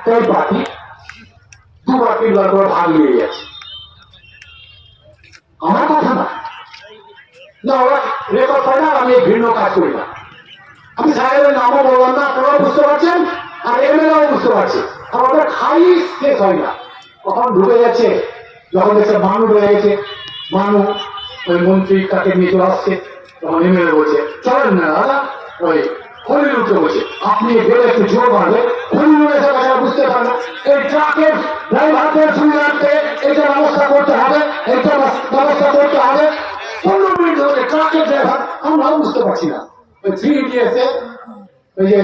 সেই পার্টি দুবার তিনবার করে ভাগ নিয়ে গেছে। আমার কথা না, না ওরা রেকর্ড করে না, আমি ভিন্ন কাজ করি না। আমি সাহেবের নামও বললাম না, আপনারাও বুঝতে পারছেন আর এমএলএও বুঝতে পারছে। আর ওটা খাই শেষ হয় না, কখন ঢুকে যাচ্ছে, যখন দেখছে মানু রয়ে গেছে, মানু ওই মন্ত্রী তাকে নিয়ে চলে আসছে, তখন এমএলএ বলছে চলেন না দাদা, ওই হলিউডকে বলছে আপনি গেলে একটু জোর মারবে, হলিউড এসে গেছে বুঝতে পারবে, এই ট্রাকের ড্রাইভারদের সুবিধার্থে এটা ব্যবস্থা করতে হবে, এটা ব্যবস্থা করতে হবে। 15 মিনিট ধরে ট্রাকের ড্রাইভার আমরাও বুঝতে পারছি না। ওই 3 ইডিয়টসে ওই যে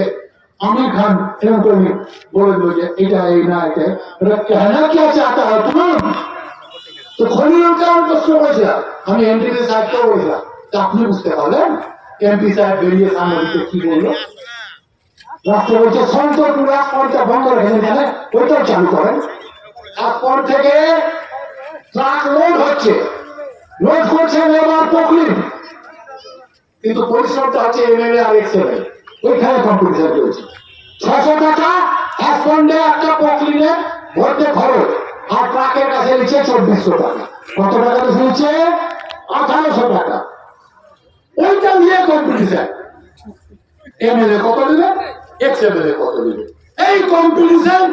आमिर खान एवं को बोले बोले इटा ना के कहना क्या चाहता है तुम, तो खोली का प्रश्न বলেছিলা, আমি এমপি সাহেবকে বলেছিলাম তা আপনি বুঝতে পারলেন এমপি সাহেব বেরিয়ে সামনে দিকে কি বললো, রাস্তা বলছে সন্তপুর রাস্তা বন্ধ রেখেছেন কেন, ওইটাও চালু করেন। তারপর থেকে ট্রাক লোড হচ্ছে, লোড করছে লেবার পকলিন, কিন্তু পরিশ্রমটা হচ্ছে এমএলএ আর এক্সএলএ, ওইখানে কম্পিটিশন চলছে। 600 টাকা এক পন্ডে একটা পকলিনে ভরতে খরচ, আর ট্রাকের কাছে নিচ্ছে 2400 টাকা। কত টাকা তো শুনছে 1800 টাকা। ওইটা নিয়ে কম্পিটিশন, এমএলএ কত দিবে, এক্সএলএ কত দিবে, এই কম্পিটিশন।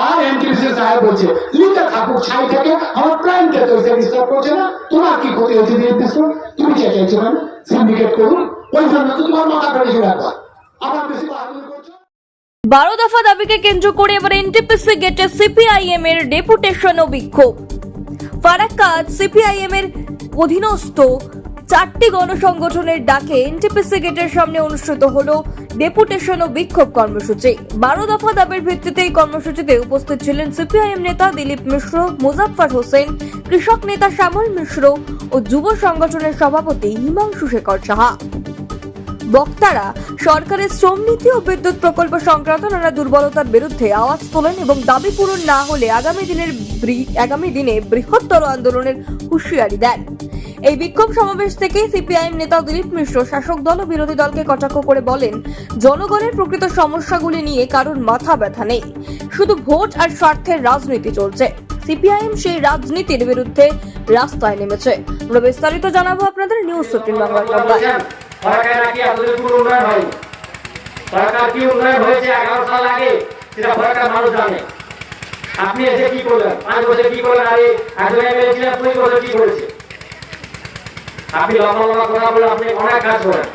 আর এমটিসি সাহেব বলছে লিখে থাকুক ছাই থেকে, আমার প্ল্যানকে তো ডিস্টার্ব করছে না, তোমার কি ক্ষতি হচ্ছে নির্দিষ্ট, তুমি চেয়েছো কেন সিন্ডিকেট করুন, ওই জন্য তো তোমার মাথা ফেটেছিল একবার, আবার বেশি বাহাদুরি করছো। 12 দফা দাবিকে কেন্দ্র করে এবার এনটিপিসি গেটে সিপিআইএম এর ডেপুটেশন ও বিক্ষোভ। ফারাক্কার সিপিআইএম এর অধীনস্থ 4টি গণসংগঠনের ডাকে এনটিপিসি গেটের সামনে অনুষ্ঠিত হলো ডেপুটেশন ও বিক্ষোভ কর্মসূচি। 12 দফা দাবির ভিত্তিতে এই কর্মসূচিতে উপস্থিত ছিলেন সিপিআইএম নেতা দিলীপ মিশ্র, মুজাফফর হোসেন, কৃষক নেতা শ্যামল মিশ্র ও যুব সংগঠনের সভাপতি হিমাংশু শেখর সাহা। বক্তারা সরকারের শ্রমনীতি ও বিদ্যুৎ প্রকল্প সংক্রান্ত নানা দুর্বলতার বিরুদ্ধে আওয়াজ তোলেন এবং দাবি পূরণ না হলে আগামী দিনে বৃহত্তর আন্দোলনের হুঁশিয়ারি দেন। এই বিক্ষোভ সমাবেশ থেকে সিপিআইএম নেতা দিলীপ মিশ্র শাসক দল ও বিরোধী দলকে কটাক্ষ করে বলেন, জনগণের প্রকৃত সমস্যাগুলি নিয়ে কারোর মাথা ব্যথা নেই, শুধু ভোট আর স্বার্থের রাজনীতি চলছে। সিপিআইএম সেই রাজনীতির বিরুদ্ধে রাস্তায় নেমেছে। আমরা বিস্তারিত জানাবো আপনাদের নিউজ 15 বাংলা পর্দায়। সরকার নাকি আপনাদের পুরো উন্নয়ন হয়নি, সরকার কি উন্নয়ন হয়েছে 11 সাল আগে সেটা সরকার মানুষ জানে। আপনি এসে কি করলেন, 5 বছর কি করলেন, আর একজন এমএলএ ছিলেন 20 বছর কি করেছে। আপনি লম্বা লম্বা কথা বলে আপনি অনেক কাজ করেন,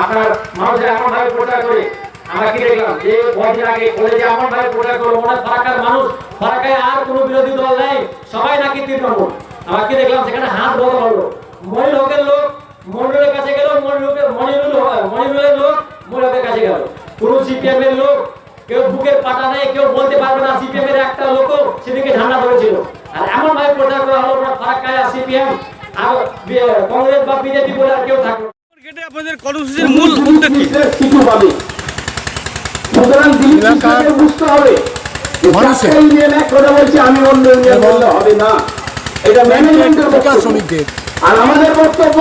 আপনার মানুষের এমন ভাবে প্রচার করে। আমরা কি দেখলাম যে কদিন আগে কলেজে এমন ভাবে প্রচার করলো, মনে ফারাক্কার মানুষ, ফারাক্কায় আর কোনো বিরোধী দল নেই, সবাই নাকি তৃণমূল। আমরা কি দেখলাম সেখানে হাত বড় হলো, মহিলোকের লোক মন্ডলের কাছে গেল, মনিরুলের লোক মহিলাদের কাছে গেল, কোন সিপিএম এর লোক কেউ বুকের পাটা নেই, কেউ বলতে পারবে না সিপিএম এর একটা লোক সেদিকে ঝান্ডা ধরেছিল। আর এমন ভাবে প্রচার করা হলো ফারাক্কায় সিপিএম আর কংগ্রেস বা বিজেপি বলে আর কেউ থাকলো। আপনাদের কর্মসূচির মূল উদ্দেশ্য কি? কিছু পাবে, সুতরাং দিলীপকে বুঝতে হবে মানুষের ইউনিয়ন কথা বলছে, আমি অন্য ইউনিয়ন বললে হবে না, এটা ম্যানেজমেন্টের বক্তব্য। শ্রমিকদের আর আমাদের বক্তব্য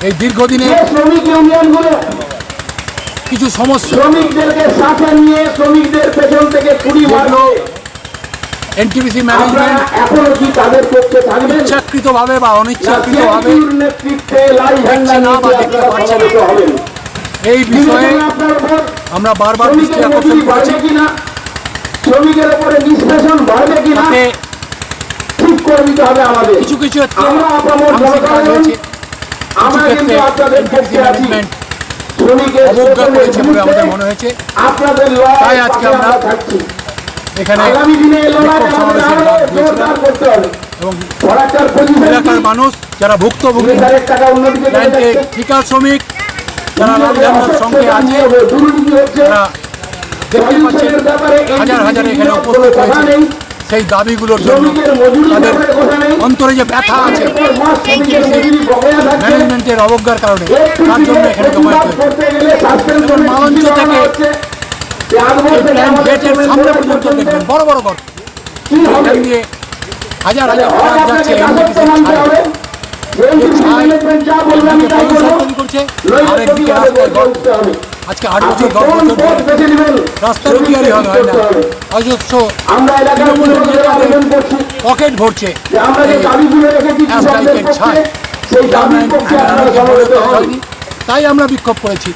এই দীর্ঘদিনে শ্রমিক ইউনিয়নগুলো কিছু সমস্যা, শ্রমিকদেরকে সাথে নিয়ে শ্রমিকদের পেছন থেকে কুড়ি মারলো এনটিপিসি ম্যানেজমেন্ট এখনো কি তাদের পক্ষে থাকবে? ইচ্ছাকৃতভাবে বা অনিচ্ছাকৃতভাবে নেতৃত্বে এই বিষয়ে আমরা বারবার দৃষ্টি আকর্ষণ করেছি কিনা, শ্রমিকের উপরে নিষ্পেষণ বাড়বে কিনা ঠিক করে দিতে হবে আমাদের। কিছু কিছু আমরা আপনাদের অবজ্ঞা করেছে বলে আমাদের মনে হয়েছে, তাই আজকে আমরা এখানে এবং এলাকার মানুষ যারা ভুক্তভোগী ঠিকা শ্রমিক যারা রাজধানীর সঙ্গে আছে, তারা দেখতে পাচ্ছেন হাজার হাজার এখানে উপস্থিত হয়েছে সেই দাবিগুলোর জন্য। তাদের অন্তরে যে ব্যথা আছে ম্যানেজমেন্টের অবজ্ঞার কারণে, তার জন্য এখানে জমায়েত হয়েছে। মালঞ্চ থেকে গেটের সামনে পর্যন্ত দেখবেন বড় বড় ঘর, এখান দিয়ে হাজার হাজার ট্রাক যাচ্ছে, করছে, আরেকদিকে রাস্তায় আজকে 8 বছর 10 বছর ধরে রাস্তার ক্লিয়ারই হয় না। অজস্র তৃণমূলের নেতাদের পকেট ভরছে অ্যাসফাল্টের ছাই, তাই আমরা বিক্ষোভ করেছি।